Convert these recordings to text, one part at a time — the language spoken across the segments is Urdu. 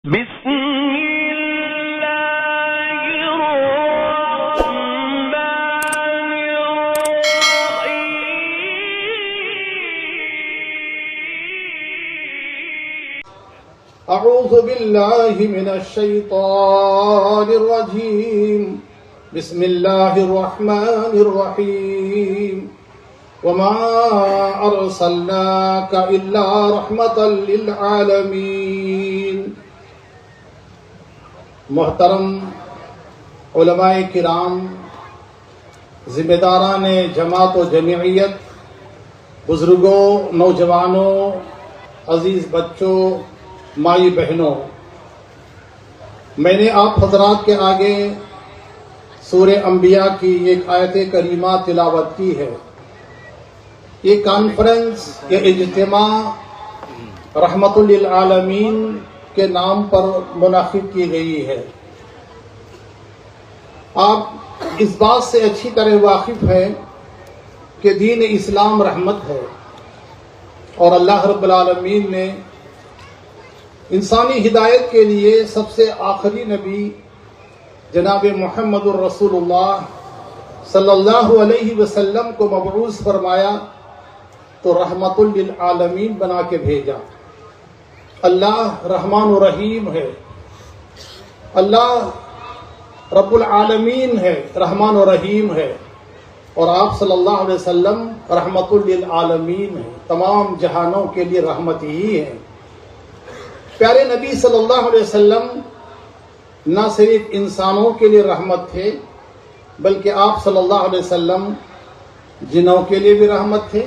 بسم اللہ الرحمن الرحیم اعوذ باللہ من الشیطان الرجیم بسم اللہ الرحمن الرحیم وما ارسلناک الا رحمتا للعالمین۔ محترم علماء کرام، ذمہ داران جماعت و جمعیت، بزرگوں، نوجوانوں، عزیز بچوں، مائی بہنوں، میں نے آپ حضرات کے آگے سورہ انبیاء کی ایک آیت کریمہ تلاوت کی ہے۔ یہ کانفرنس، یہ اجتماع رحمت للعالمین کے نام پر منعقد کی گئی ہے۔ آپ اس بات سے اچھی طرح واقف ہیں کہ دین اسلام رحمت ہے، اور اللہ رب العالمین نے انسانی ہدایت کے لیے سب سے آخری نبی جناب محمد الرسول اللہ صلی اللہ علیہ وسلم کو مبعوث فرمایا تو رحمت للعالمین بنا کے بھیجا۔ اللہ رحمان و رحیم ہے، اللہ رب العالمین ہے، رحمان و رحیم ہے، اور آپ صلی اللہ علیہ وسلم رحمت للعالمین ہے، تمام جہانوں کے لیے رحمت ہی ہے۔ پیارے نبی صلی اللہ علیہ وسلم نہ صرف انسانوں کے لیے رحمت تھے، بلکہ آپ صلی اللہ علیہ وسلم جنوں کے لیے بھی رحمت تھے،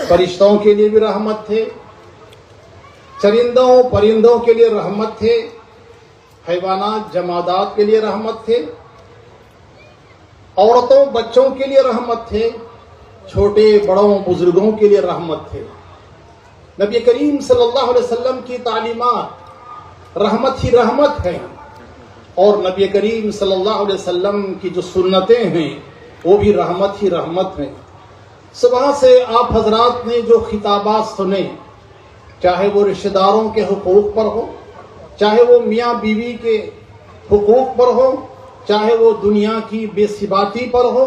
فرشتوں کے لیے بھی رحمت تھے، چرندوں پرندوں کے لیے رحمت تھے، حیوانات جمادات کے لیے رحمت تھے، عورتوں بچوں کے لیے رحمت تھے، چھوٹے بڑوں بزرگوں کے لیے رحمت تھے۔ نبی کریم صلی اللہ علیہ وسلم کی تعلیمات رحمت ہی رحمت ہیں، اور نبی کریم صلی اللہ علیہ وسلم کی جو سنتیں ہیں وہ بھی رحمت ہی رحمت ہیں۔ صبح سے آپ حضرات نے جو خطابات سنے، چاہے وہ رشتہ داروں کے حقوق پر ہو، چاہے وہ میاں بیوی کے حقوق پر ہو، چاہے وہ دنیا کی بے ثباتی پر ہو،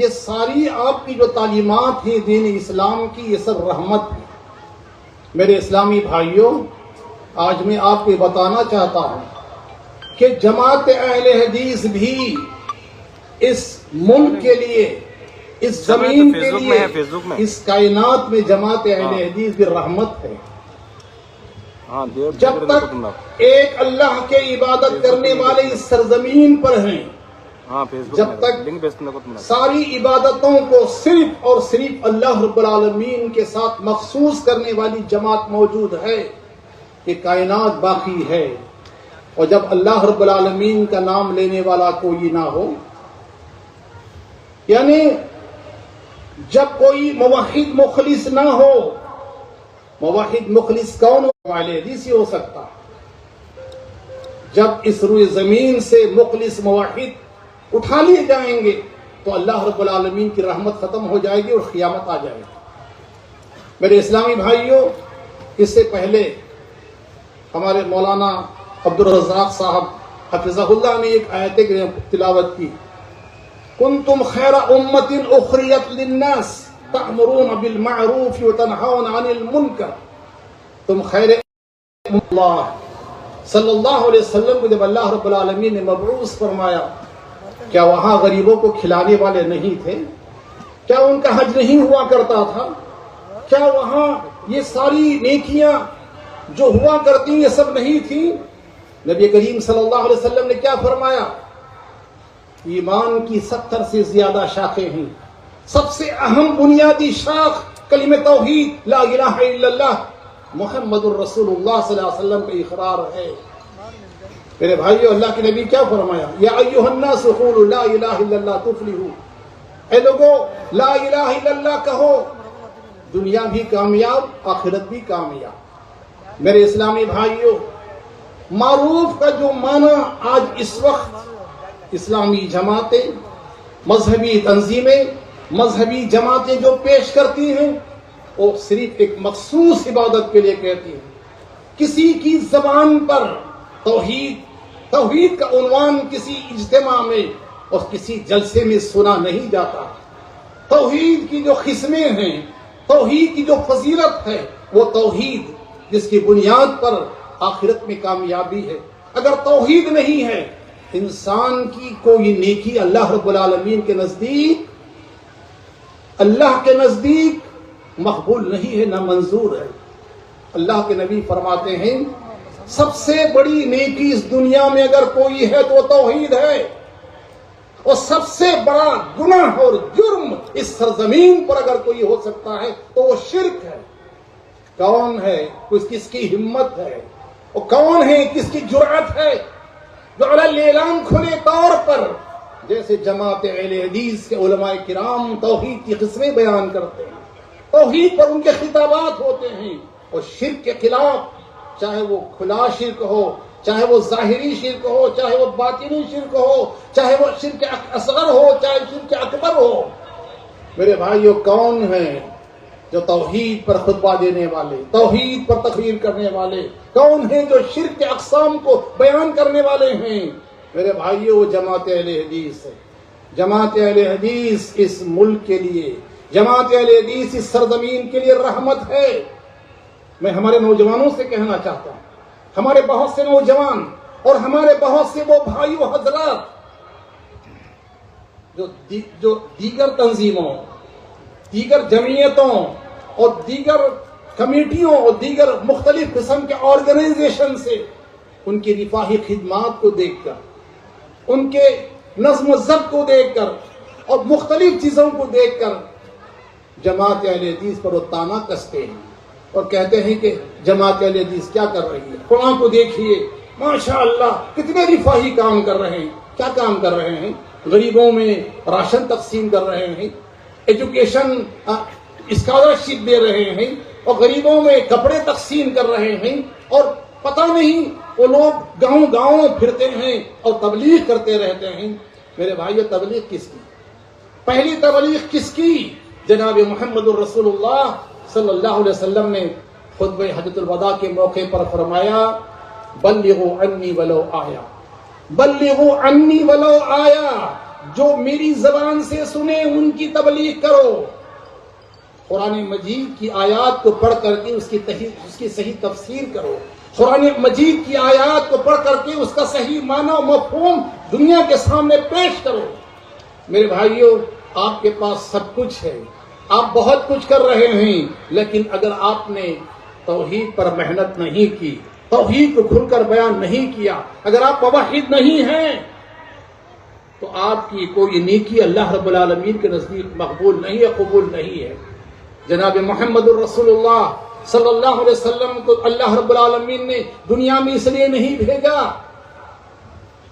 یہ ساری آپ کی جو تعلیمات ہیں دین اسلام کی، یہ سب رحمت ہے۔ میرے اسلامی بھائیوں، آج میں آپ کو بتانا چاہتا ہوں کہ جماعت اہل حدیث بھی اس ملک کے لیے، اس زمین کے لیے، اس کائنات میں جماعت اہل حدیث بھی رحمت ہے۔ جب تک ایک اللہ کے عبادت کرنے والے اس سرزمین پر ہیں، جب تک ساری عبادتوں کو صرف اور صرف اللہ رب العالمین کے ساتھ مخصوص کرنے والی جماعت موجود ہے، یہ کائنات باقی ہے۔ اور جب اللہ رب العالمین کا نام لینے والا کوئی نہ ہو، یعنی جب کوئی موحد مخلص نہ ہو، موحد مخلص کون والے حدیث ہی ہو سکتا۔ جب اس روئے زمین سے مخلص موحد اٹھا لیے جائیں گے تو اللہ رب العالمین کی رحمت ختم ہو جائے گی اور قیامت آ جائے گی۔ میرے اسلامی بھائیوں، اس سے پہلے ہمارے مولانا عبدالرزاق صاحب حفظہ اللہ نے ایک آیت تلاوت کی، کنتم خیر امت اخریت للناس تأمرون بالمعروف وتنہون عن المنکر۔ تم خیر اللہ صلی اللہ علیہ وسلم کو جب اللہ رب العالمین نے مبعوث فرمایا، کیا وہاں غریبوں کو کھلانے والے نہیں تھے؟ کیا ان کا حج نہیں ہوا کرتا تھا؟ کیا وہاں یہ ساری نیکیاں جو ہوا کرتی یہ سب نہیں تھی؟ نبی کریم صلی اللہ علیہ وسلم نے کیا فرمایا؟ ایمان کی 70 سے زیادہ شاخیں ہیں، سب سے اہم بنیادی شاخ کلمہ توحید لا الہ الا اللہ محمد الرسول اللہ صلی اللہ علیہ وسلم کا اقرار ہے۔ میرے بھائیو، اللہ کے نبی کیا فرمایا؟ یا ایھا الناس قولوا لا الہ الا اللہ تفلحوا۔ اے لوگو، لا الہ الا اللہ کہو، دنیا بھی کامیاب، آخرت بھی کامیاب۔ میرے اسلامی بھائیو، معروف کا جو معنی آج اس وقت اسلامی جماعتیں، مذہبی تنظیمیں، مذہبی جماعتیں جو پیش کرتی ہیں، وہ صرف ایک مخصوص عبادت کے لیے کہتی ہیں۔ کسی کی زبان پر توحید کا عنوان کسی اجتماع میں اور کسی جلسے میں سنا نہیں جاتا. توحید کی جو قسمیں ہیں، توحید کی جو فضیلت ہے، وہ توحید جس کی بنیاد پر آخرت میں کامیابی ہے. اگر توحید نہیں ہے، انسان کی کوئی نیکی اللہ رب العالمین کے نزدیک مقبول نہیں ہے، نہ منظور ہے. اللہ کے نبی فرماتے ہیں سب سے بڑی نیکی اس دنیا میں اگر کوئی ہے تو وہ توحید ہے، اور سب سے بڑا گناہ اور جرم اس سرزمین پر اگر کوئی ہو سکتا ہے تو وہ شرک ہے. کون ہے، کس کی ہمت ہے، اور کون ہے، کس کی جرأت ہے جو علی الاعلان کھلے طور پر، جیسے جماعت اہل حدیث کے علماء کرام توحید کی قسمیں بیان کرتے ہیں، توحید پر ان کے خطابات ہوتے ہیں، اور شرک کے خلاف، چاہے وہ کھلا شرک ہو، چاہے وہ ظاہری شرک ہو، چاہے وہ باطنی شرک ہو، چاہے وہ شرک اصغر ہو، چاہے شرک اکبر ہو. میرے بھائیو، کون ہیں جو توحید پر خطبہ دینے والے، توحید پر تقریر کرنے والے؟ کون ہیں جو شرک کے اقسام کو بیان کرنے والے ہیں؟ میرے بھائیو، وہ جماعت اہل حدیث ہے. جماعت اہل حدیث اس ملک کے لیے، جماعت اہل حدیث اس سرزمین کے لیے رحمت ہے. میں ہمارے نوجوانوں سے کہنا چاہتا ہوں، ہمارے بہت سے نوجوان اور ہمارے بہت سے وہ بھائی و حضرات جو دیگر تنظیموں، دیگر جمعیتوں اور دیگر کمیٹیوں اور دیگر مختلف قسم کے آرگنائزیشن سے ان کی رفاہی خدمات کو دیکھ کر، ان کے نظم و ضبط کو دیکھ کر اور مختلف چیزوں کو دیکھ کر جماعت اہل حدیث پر وہ طعنہ کستے ہیں اور کہتے ہیں کہ جماعت اہل حدیث کیا کر رہی ہے؟ قرآن کو دیکھیے، ماشاءاللہ کتنے رفاہی کام کر رہے ہیں. کیا کام کر رہے ہیں؟ غریبوں میں راشن تقسیم کر رہے ہیں، ایجوکیشن اسکالرشپ دے رہے ہیں، اور غریبوں میں کپڑے تقسیم کر رہے ہیں، اور پتہ نہیں وہ لوگ گاؤں گاؤں پھرتے ہیں اور تبلیغ کرتے رہتے ہیں. میرے بھائیو، تبلیغ کس کی؟ پہلی تبلیغ کس کی؟ جناب محمد الرسول اللہ صلی اللہ علیہ وسلم نے خطبہ حجۃ الوداع کے موقع پر فرمایا، بلغوا عنی ولو آیا، بلغوا عنی ولو آیا، جو میری زبان سے سنے ان کی تبلیغ کرو. قرآن مجید کی آیات کو پڑھ کر کے اس کی صحیح تفسیر کرو. قرآن مجید کی آیات کو پڑھ کر کے اس کا صحیح معنی و مفہوم دنیا کے سامنے پیش کرو. میرے بھائیوں، آپ کے پاس سب کچھ ہے، آپ بہت کچھ کر رہے ہیں، لیکن اگر آپ نے توحید پر محنت نہیں کی، توحید کو کھل کر بیان نہیں کیا، اگر آپ موحد نہیں ہیں، تو آپ کی کوئی نیکی اللہ رب العالمین کے نزدیک مقبول نہیں ہے، قبول نہیں ہے. جناب محمد الرسول اللہ صلی اللہ علیہ وسلم کو اللہ رب العالمین نے دنیا میں اس لیے نہیں بھیجا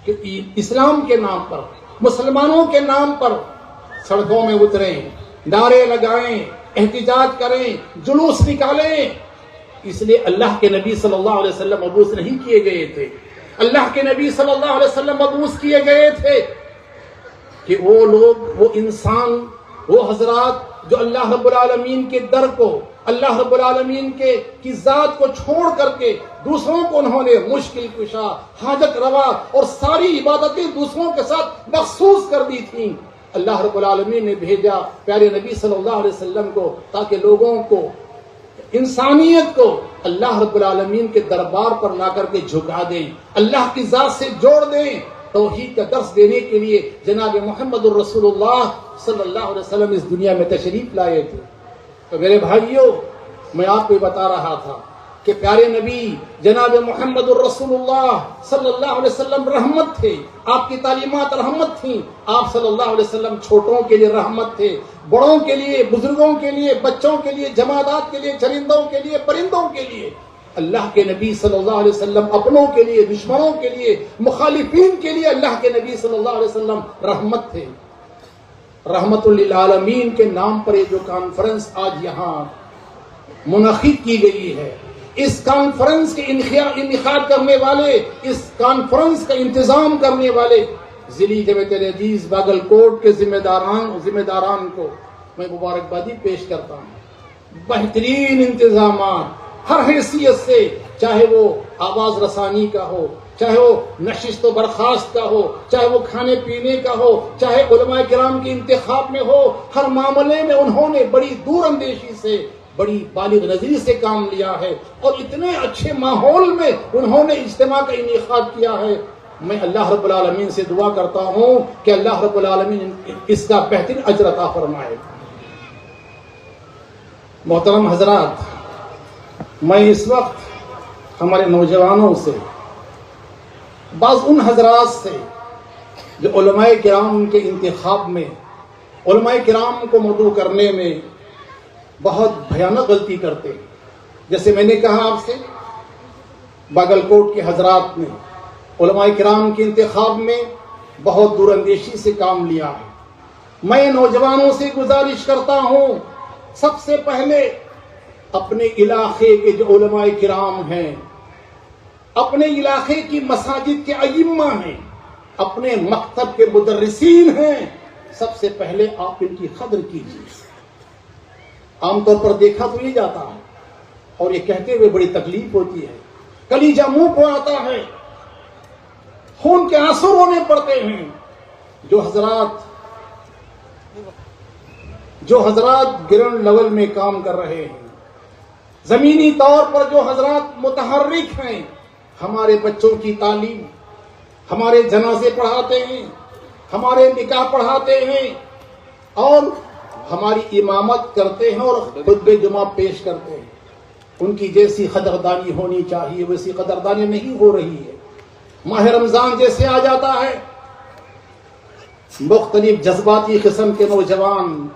کہ اسلام کے نام پر، مسلمانوں کے نام پر سڑکوں میں اتریں، نعرے لگائیں، احتجاج کریں، جلوس نکالیں. اس لیے اللہ کے نبی صلی اللہ علیہ وسلم مبعوث نہیں کیے گئے تھے. اللہ کے نبی صلی اللہ علیہ وسلم مبعوث کیے گئے تھے کہ وہ لوگ، وہ انسان، وہ حضرات جو اللہ رب العالمین کے در کو، اللہ رب العالمین کی ذات کو چھوڑ کر کے دوسروں کو انہوں نے مشکل کشا، حاجت روا اور ساری عبادتیں دوسروں کے ساتھ مخصوص کر دی تھیں. اللہ رب العالمین نے بھیجا پیارے نبی صلی اللہ علیہ وسلم کو تاکہ لوگوں کو، انسانیت کو اللہ رب العالمین کے دربار پر لا کر کے جھکا دیں، اللہ کی ذات سے جوڑ دیں. توحید کا درس دینے کے لیے جناب محمد الرسول اللہ صلی اللہ علیہ وسلم اس دنیا میں تشریف لائے تھے. تو میرے بھائیوں، میں آپ کو بتا رہا تھا کہ پیارے نبی جناب محمد الرسول اللہ صلی اللہ علیہ وسلم رحمت تھے، آپ کی تعلیمات رحمت تھیں. آپ صلی اللہ علیہ وسلم چھوٹوں کے لیے رحمت تھے، بڑوں کے لیے، بزرگوں کے لیے، بچوں کے لیے، جمادات کے لیے، چرندوں کے لیے، پرندوں کے لیے. اللہ کے نبی صلی اللہ علیہ وسلم اپنوں کے لیے، دشمنوں کے لیے، مخالفین کے لیے اللہ کے نبی صلی اللہ علیہ وسلم رحمت تھے. رحمت للعالمین کے نام پر یہ جو کانفرنس آج یہاں منعقد کی گئی ہے، اس کانفرنس کے انعقاد کرنے والے، اس کانفرنس کا انتظام کرنے والے ضلعی جمعیت الحدیث باگل کوٹ کے ذمہ داران کو میں مبارکبادی پیش کرتا ہوں. بہترین انتظامات، ہر حیثیت سے چاہے وہ آواز رسانی کا ہو، چاہے وہ نشست و برخاست کا ہو، چاہے وہ کھانے پینے کا ہو، چاہے علماء کرام کے انتخاب میں ہو، ہر معاملے میں انہوں نے بڑی دور اندیشی سے، بڑی بالغ نظری سے کام لیا ہے، اور اتنے اچھے ماحول میں انہوں نے اجتماع کا انعقاد کیا ہے۔ میں اللہ رب العالمین سے دعا کرتا ہوں کہ اللہ رب العالمین اس کا بہترین اجر عطا فرمائے۔ محترم حضرات، میں اس وقت ہمارے نوجوانوں سے، بعض ان حضرات سے جو علماء کرام کے انتخاب میں، علماء کرام کو مدعو کرنے میں بہت بھیانک غلطی کرتے ہیں، جیسے میں نے کہا آپ سے، باگل کوٹ کے حضرات نے علماء کرام کے انتخاب میں بہت دور اندیشی سے کام لیا ہے۔ میں نوجوانوں سے گزارش کرتا ہوں، سب سے پہلے اپنے علاقے کے جو علماء کرام ہیں، اپنے علاقے کی مساجد کے ائمہ ہیں، اپنے مکتب کے مدرسین ہیں، سب سے پہلے آپ ان کی قدر کیجیے۔ عام طور پر دیکھا تو یہ جاتا ہے، اور یہ کہتے ہوئے بڑی تکلیف ہوتی ہے، کلیجہ منہ کو آتا ہے، خون کے آنسو رونے پڑتے ہیں۔ جو حضرات گراؤنڈ لیول میں کام کر رہے ہیں، زمینی طور پر جو حضرات متحرک ہیں، ہمارے بچوں کی تعلیم، ہمارے جنازے پڑھاتے ہیں، ہمارے نکاح پڑھاتے ہیں، اور ہماری امامت کرتے ہیں اور خطبہ جمعہ پیش کرتے ہیں، ان کی جیسی قدردانی ہونی چاہیے ویسی قدردانی نہیں ہو رہی ہے۔ ماہ رمضان جیسے آ جاتا ہے، مختلف جذباتی قسم کے نوجوان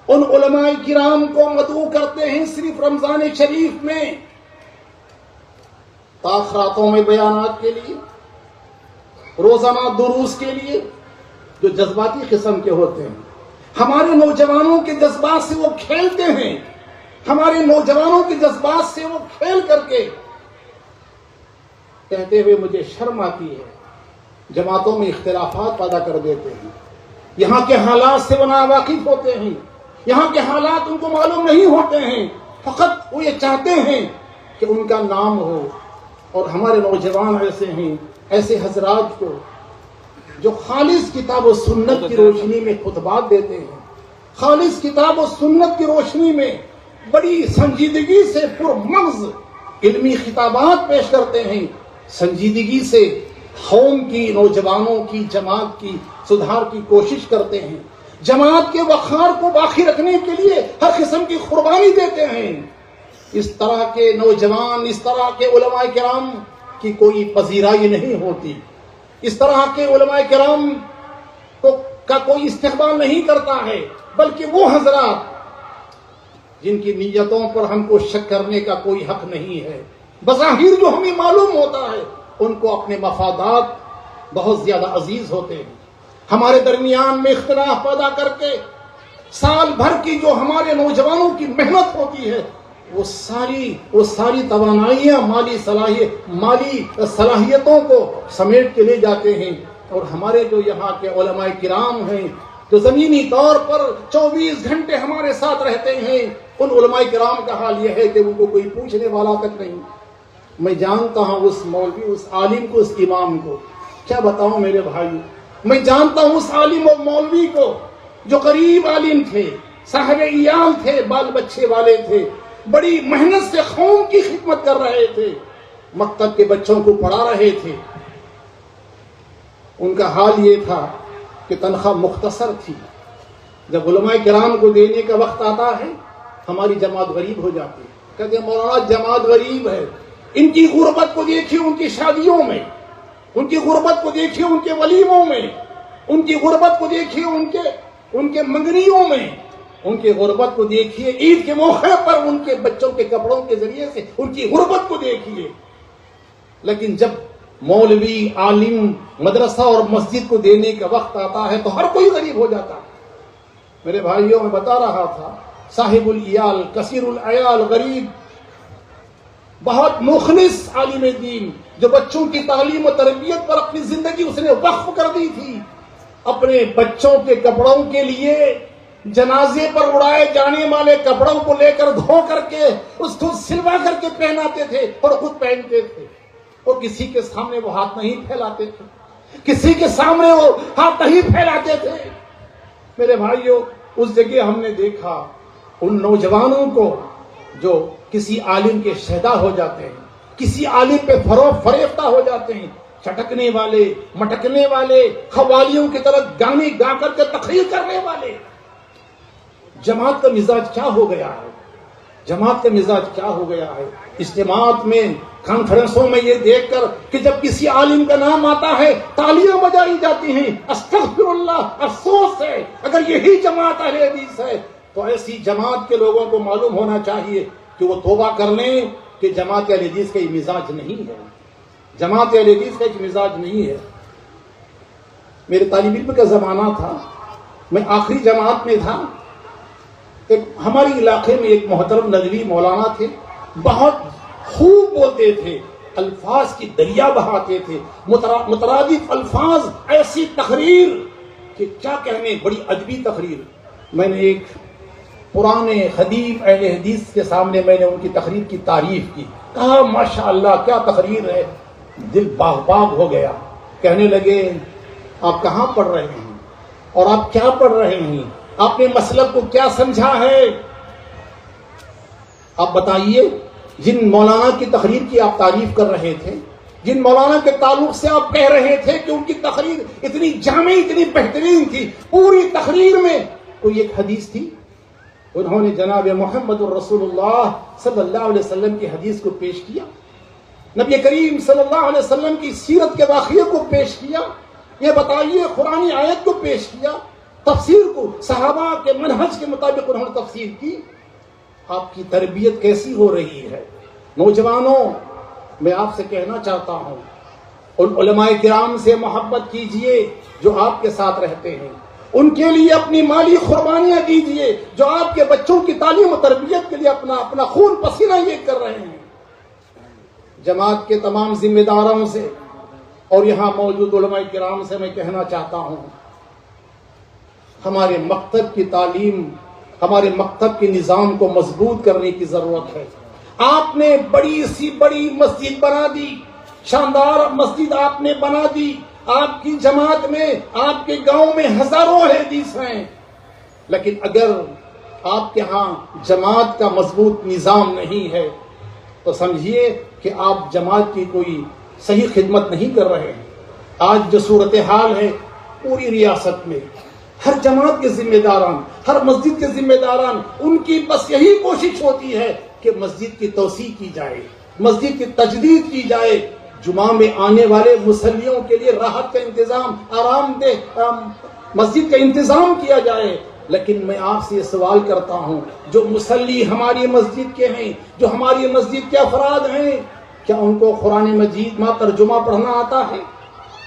ان علماء کرام کو مدعو کرتے ہیں صرف رمضان شریف میں تاخراتوں میں بیانات کے لیے، روزانہ دروس کے لیے، جو جذباتی قسم کے ہوتے ہیں۔ ہمارے نوجوانوں کے جذبات سے وہ کھیلتے ہیں، ہمارے نوجوانوں کے جذبات سے وہ کھیل کر کے، کہتے ہوئے مجھے شرم آتی ہے، جماعتوں میں اختلافات پیدا کر دیتے ہیں۔ یہاں کے حالات سے وہ ناواقف ہوتے ہیں، یہاں کے حالات ان کو معلوم نہیں ہوتے ہیں، فقط وہ یہ چاہتے ہیں کہ ان کا نام ہو۔ اور ہمارے نوجوان ایسے ہیں، ایسے حضرات کو جو خالص کتاب و سنت کی روشنی میں خطبات دیتے ہیں، خالص کتاب و سنت کی روشنی میں بڑی سنجیدگی سے پرمغز علمی خطابات پیش کرتے ہیں، سنجیدگی سے قوم کی، نوجوانوں کی، جماعت کی سدھار کی کوشش کرتے ہیں، جماعت کے وقار کو باقی رکھنے کے لیے ہر قسم کی قربانی دیتے ہیں۔ اس طرح کے نوجوان، اس طرح کے علماء کرام کی کوئی پذیرائی نہیں ہوتی، اس طرح کے علماء کرام کا کوئی استقبال نہیں کرتا ہے، بلکہ وہ حضرات جن کی نیتوں پر ہم کو شک کرنے کا کوئی حق نہیں ہے، بظاہر جو ہمیں معلوم ہوتا ہے ان کو اپنے مفادات بہت زیادہ عزیز ہوتے ہیں۔ ہمارے درمیان میں اختلاف پیدا کر کے سال بھر کی جو ہمارے نوجوانوں کی محنت ہوتی ہے، وہ ساری توانائیاں، مالی صلاحیتوں کو سمیٹ کے لے جاتے ہیں۔ اور ہمارے جو یہاں کے علماء کرام ہیں، جو زمینی طور پر 24 گھنٹے ہمارے ساتھ رہتے ہیں، ان علماء کرام کا حال یہ ہے کہ ان کو کوئی پوچھنے والا تک نہیں۔ میں جانتا ہوں اس مولوی، اس عالم کو، اس امام کو، کیا بتاؤں میرے بھائی، میں جانتا ہوں اس عالم و مولوی کو جو غریب عالم تھے، صاحب عیال تھے، بال بچے والے تھے، بڑی محنت سے قوم کی خدمت کر رہے تھے، مکتب کے بچوں کو پڑھا رہے تھے۔ ان کا حال یہ تھا کہ تنخواہ مختصر تھی، جب علماء کرام کو دینے کا وقت آتا ہے ہماری جماعت غریب ہو جاتی ہے، کہتے ہیں مولانا جماعت غریب ہے۔ ان کی غربت کو دیکھیے ان کی شادیوں میں، ان کی غربت کو دیکھیے ان کے ولیموں میں، ان کی غربت کو دیکھیے ان کے منگنیوں میں، ان کی غربت کو دیکھیے عید کے موقع پر ان کے بچوں کے کپڑوں کے ذریعے سے ان کی غربت کو دیکھیے۔ لیکن جب مولوی، عالم، مدرسہ اور مسجد کو دینے کا وقت آتا ہے تو ہر کوئی غریب ہو جاتا ہے۔ میرے بھائیوں، میں بتا رہا تھا، صاحب العیال، کثیر العیال، غریب، بہت مخلص عالم دین، جو بچوں کی تعلیم و تربیت پر اپنی زندگی اس نے وقف کر دی تھی، اپنے بچوں کے کپڑوں کے لیے جنازے پر اڑائے جانے والے کپڑوں کو لے کر دھو کر کے اس کو سلوا کر کے پہناتے تھے اور خود پہنتے تھے، اور کسی کے سامنے وہ ہاتھ نہیں پھیلاتے تھے، کسی کے سامنے وہ ہاتھ نہیں پھیلاتے تھے۔ میرے بھائیوں، اس جگہ ہم نے دیکھا ان نوجوانوں کو جو کسی عالم کے شہدا ہو جاتے ہیں، کسی عالم پہ فریفتہ ہو جاتے ہیں، چٹکنے والے، مٹکنے والے، قوالیوں کی طرح گانے گا کر کے تقریر کرنے والے۔ جماعت کا مزاج کیا ہو گیا ہے؟ جماعت کا مزاج کیا ہو گیا ہے؟ اجتماعات میں، کانفرنسوں میں یہ دیکھ کر کہ جب کسی عالم کا نام آتا ہے تالیاں بجائی جاتی ہیں، استغفر اللہ، افسوس ہے اگر یہی جماعت اہل حدیث ہے تو ایسی جماعت کے لوگوں کو معلوم ہونا چاہیے کہ وہ توبہ کر لیں کہ جماعت اہل حدیث کا یہ مزاج نہیں ہے، جماعت اہل حدیث کا یہ مزاج نہیں ہے۔ میرے طالب علم کا زمانہ تھا، میں آخری جماعت میں تھا، ہمارے علاقے میں ایک محترم ندوی مولانا تھے، بہت خوب بولتے تھے، الفاظ کی دریا بہاتے تھے، مترادف الفاظ، ایسی تقریر کہ کیا کہنے، بڑی ادبی تقریر۔ میں نے ایک پرانے خدیب اہل حدیث کے سامنے میں نے ان کی تقریر کی تعریف کی، کہا ماشاءاللہ کیا تقریر ہے، دل باغ باغ ہو گیا۔ کہنے لگے آپ کہاں پڑھ رہے ہیں اور آپ کیا پڑھ رہے ہیں، آپ نے مسلک کو کیا سمجھا ہے، آپ بتائیے۔ جن مولانا کی تقریر کی آپ تعریف کر رہے تھے، جن مولانا کے تعلق سے آپ کہہ رہے تھے کہ ان کی تقریر اتنی جامع، اتنی بہترین تھی، پوری تقریر میں کوئی ایک حدیث تھی؟ انہوں نے جناب محمد الرسول اللہ صلی اللہ علیہ وسلم کی حدیث کو پیش کیا، نبی کریم صلی اللہ علیہ وسلم کی سیرت کے واقعے کو پیش کیا، یہ بتائیے قرآنی آیت کو پیش کیا، تفسیر کو صحابہ کے منہج کے مطابق انہوں نے تفسیر کی۔ آپ کی تربیت کیسی ہو رہی ہے؟ نوجوانوں، میں آپ سے کہنا چاہتا ہوں، ان علماء کرام سے محبت کیجئے جو آپ کے ساتھ رہتے ہیں، ان کے لیے اپنی مالی قربانیاں دیجئے جو آپ کے بچوں کی تعلیم و تربیت کے لیے اپنا خون پسینہ یہ کر رہے ہیں۔ جماعت کے تمام ذمہ داروں سے اور یہاں موجود علماء کرام سے میں کہنا چاہتا ہوں، ہمارے مکتب کی تعلیم، ہمارے مکتب کے نظام کو مضبوط کرنے کی ضرورت ہے۔ آپ نے بڑی سی بڑی مسجد بنا دی، شاندار مسجد آپ نے بنا دی، آپ کی جماعت میں، آپ کے گاؤں میں ہزاروں حدیث ہیں، لیکن اگر آپ کے ہاں جماعت کا مضبوط نظام نہیں ہے تو سمجھیے کہ آپ جماعت کی کوئی صحیح خدمت نہیں کر رہے ہیں۔ آج جو صورتحال ہے پوری ریاست میں، ہر جماعت کے ذمہ داران، ہر مسجد کے ذمہ داران، ان کی بس یہی کوشش ہوتی ہے کہ مسجد کی توسیع کی جائے، مسجد کی تجدید کی جائے، جمعہ میں آنے والے مصلیوں کے لیے راحت کا انتظام، آرام دہ مسجد کا انتظام کیا جائے۔ لیکن میں آپ سے یہ سوال کرتا ہوں، جو مصلی ہماری مسجد کے ہیں، جو ہماری مسجد کے افراد ہیں، کیا ان کو قرآن مجید میں ترجمہ پڑھنا آتا ہے؟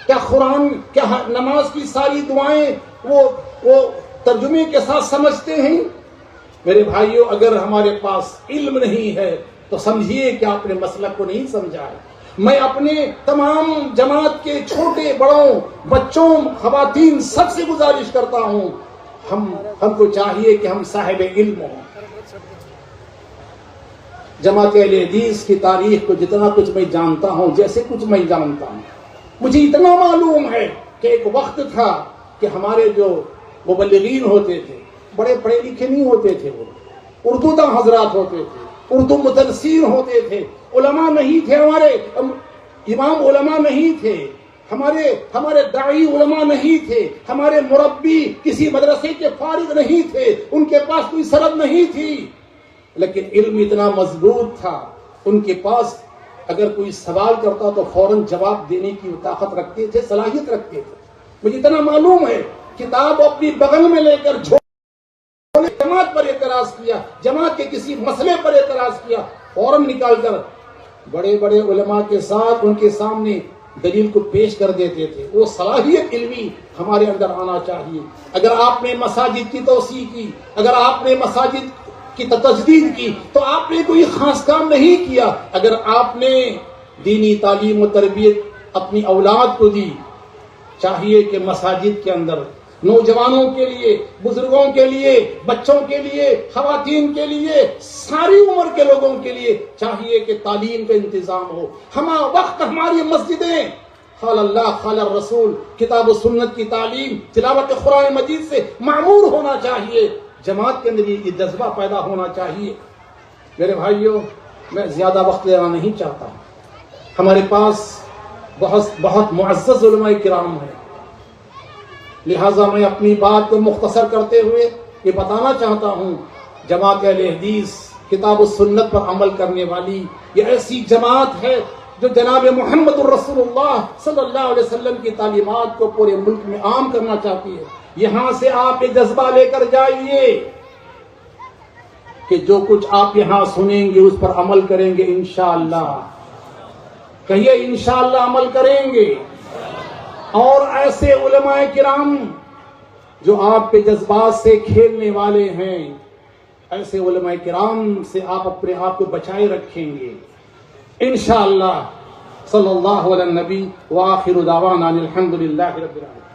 کیا نماز کی ساری دعائیں وہ ترجمے کے ساتھ سمجھتے ہیں؟ میرے بھائیوں، اگر ہمارے پاس علم نہیں ہے تو سمجھیے کہ آپ نے مسلک کو نہیں سمجھا ہے۔ میں اپنے تمام جماعت کے چھوٹے بڑوں، بچوں، خواتین سب سے گزارش کرتا ہوں، ہم کو چاہیے کہ ہم صاحب علم ہوں۔ جماعت اہل حدیث کی تاریخ کو جتنا کچھ میں جانتا ہوں، جیسے کچھ میں جانتا ہوں، مجھے اتنا معلوم ہے کہ ایک وقت تھا کہ ہمارے جو مبلغین ہوتے تھے بڑے پڑھے لکھے نہیں ہوتے تھے، وہ اردو داں حضرات ہوتے تھے، اردو مدرسین ہوتے تھے، علماء نہیں تھے، ہمارے امام علماء نہیں تھے، ہمارے داعی علماء نہیں تھے، ہمارے مربی کسی مدرسے کے فارغ نہیں تھے، ان کے پاس کوئی سند نہیں تھی، لیکن علم اتنا مضبوط تھا، ان کے پاس اگر کوئی سوال کرتا تو فوراً جواب دینے کی طاقت رکھتے تھے، صلاحیت رکھتے تھے۔ مجھے اتنا معلوم ہے، کتاب اپنی بغل میں لے کر جماعت پر اعتراض کیا، جماعت کے کسی مسئلے پر اعتراض کیا، فوراً نکال کر بڑے بڑے علماء کے ساتھ ان کے سامنے دلیل کو پیش کر دیتے تھے۔ وہ صلاحیت علمی ہمارے اندر آنا چاہیے۔ اگر آپ نے مساجد کی توسیع کی، اگر آپ نے مساجد کی تجدید کی تو آپ نے کوئی خاص کام نہیں کیا۔ اگر آپ نے دینی تعلیم و تربیت اپنی اولاد کو دی، چاہیے کہ مساجد کے اندر نوجوانوں کے لیے، بزرگوں کے لیے، بچوں کے لیے، خواتین کے لیے، ساری عمر کے لوگوں کے لیے چاہیے کہ تعلیم کا انتظام ہو۔ ہمہ وقت ہماری مسجدیں قال اللہ قال الرسول، کتاب و سنت کی تعلیم، تلاوت قرآن مجید سے معمور ہونا چاہیے۔ جماعت کے اندر یہ جذبہ پیدا ہونا چاہیے۔ میرے بھائیوں، میں زیادہ وقت لینا نہیں چاہتا، ہمارے پاس بہت معزز علماء کرام ہیں، لہٰذا میں اپنی بات کو مختصر کرتے ہوئے یہ بتانا چاہتا ہوں، جماعت اہل حدیث کتاب و سنت پر عمل کرنے والی یہ ایسی جماعت ہے جو جناب محمد الرسول اللہ صلی اللہ علیہ وسلم کی تعلیمات کو پورے ملک میں عام کرنا چاہتی ہے۔ یہاں سے آپ یہ جذبہ لے کر جائیے کہ جو کچھ آپ یہاں سنیں گے اس پر عمل کریں گے انشاءاللہ۔ کہیے انشاءاللہ عمل کریں گے۔ اور ایسے علماء کرام جو آپ کے جذبات سے کھیلنے والے ہیں، ایسے علماء کرام سے آپ اپنے آپ کو بچائے رکھیں گے انشاءاللہ۔ صلی اللہ علیہ النبی وآخر دعوانا الحمدللہ رب العالمین۔